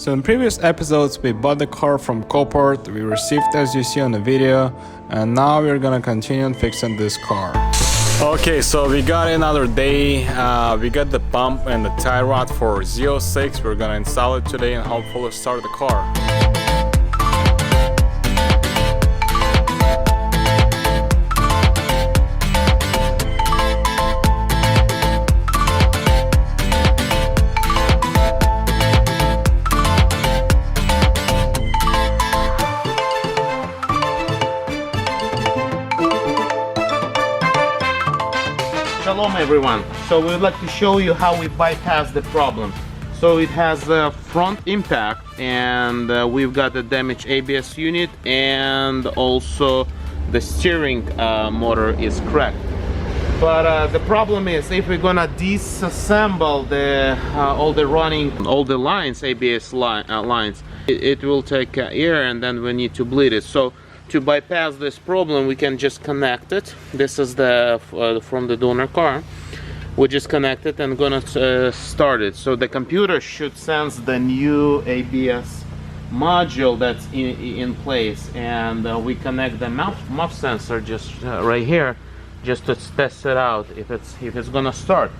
So in previous episodes we bought the car from Copart, we received as you see on the video, and now we're gonna continue on fixing this car. Okay, so we got another day. We got the bump and the tie rod for Z06. We're gonna install it today and hopefully start the car. Shalom everyone. So we would like to show you how we bypass the problem. So it has a front impact, and we've got the damaged ABS unit, and also the steering motor is cracked. But the problem is, if we're gonna disassemble all the lines, ABS lines, it will take air, and then we need to bleed it. So to bypass this problem, we can just connect it. This is the from the donor car. We just connect it and gonna start it. So the computer should sense the new ABS module that's in place, and we connect the MUF sensor just right here, just to test it out if it's gonna start.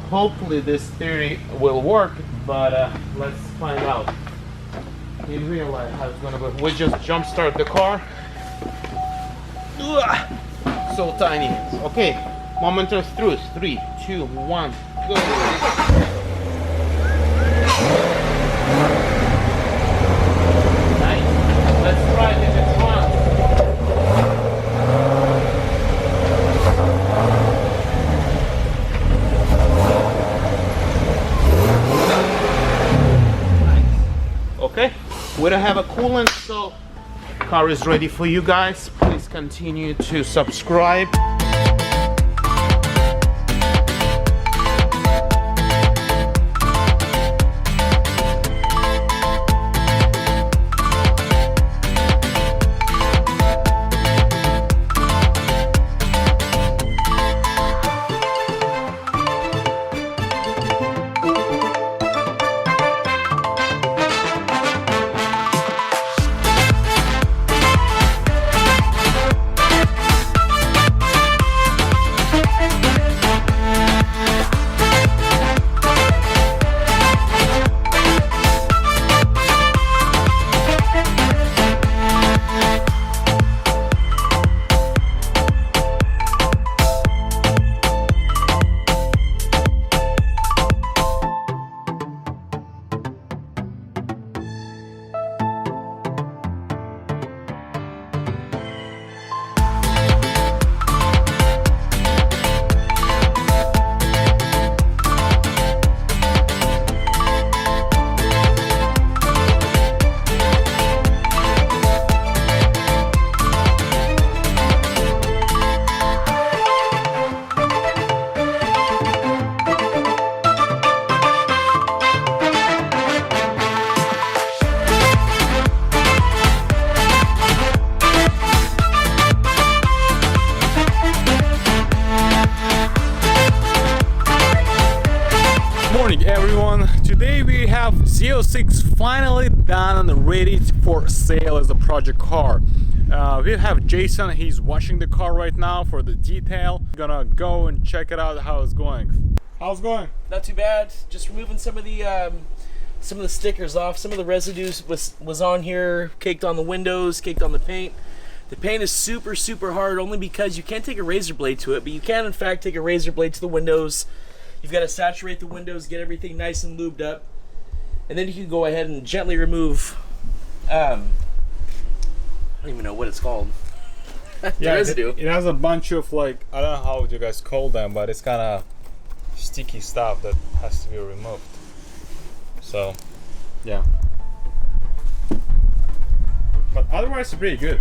Hopefully this theory will work, but let's find out in real life how it's gonna go. We just jump start the car. So tiny. Okay, moment of truth. 3, 2, 1, go. Nice. Let's try it if it runs. Nice. Okay, we don't have a coolant, so car is ready for you guys. Please continue to subscribe. Morning everyone, today we have Z06 finally done and ready for sale as a project car. We have Jason, he's washing the car right now for the detail. We're gonna go and check it out how it's going. How's it going? Not too bad. Just removing some of the stickers off. Some of the residues was on here, caked on the windows, caked on the paint. The paint is super hard, only because you can't take a razor blade to it, but you can in fact take a razor blade to the windows. You've got to saturate the windows, get everything nice and lubed up, and then you can go ahead and gently remove, I don't even know what it's called. The residue. It has a bunch of, like, I don't know how you guys call them, but it's kind of sticky stuff that has to be removed. So, yeah. But otherwise, it's pretty good.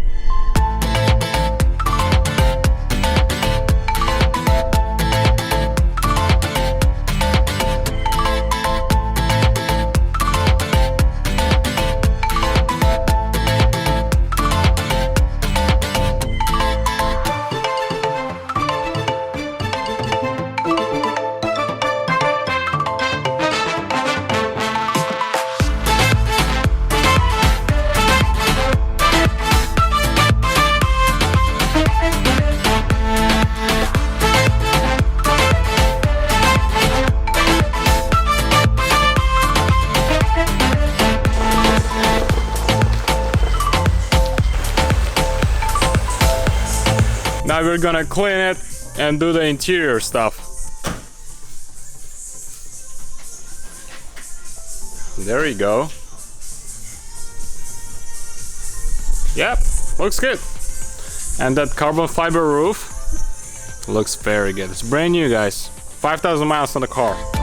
we're gonna clean it and do the interior stuff. There you go. Yep, looks good. And that carbon fiber roof looks very good. It's brand new, guys. 5,000 miles on the car.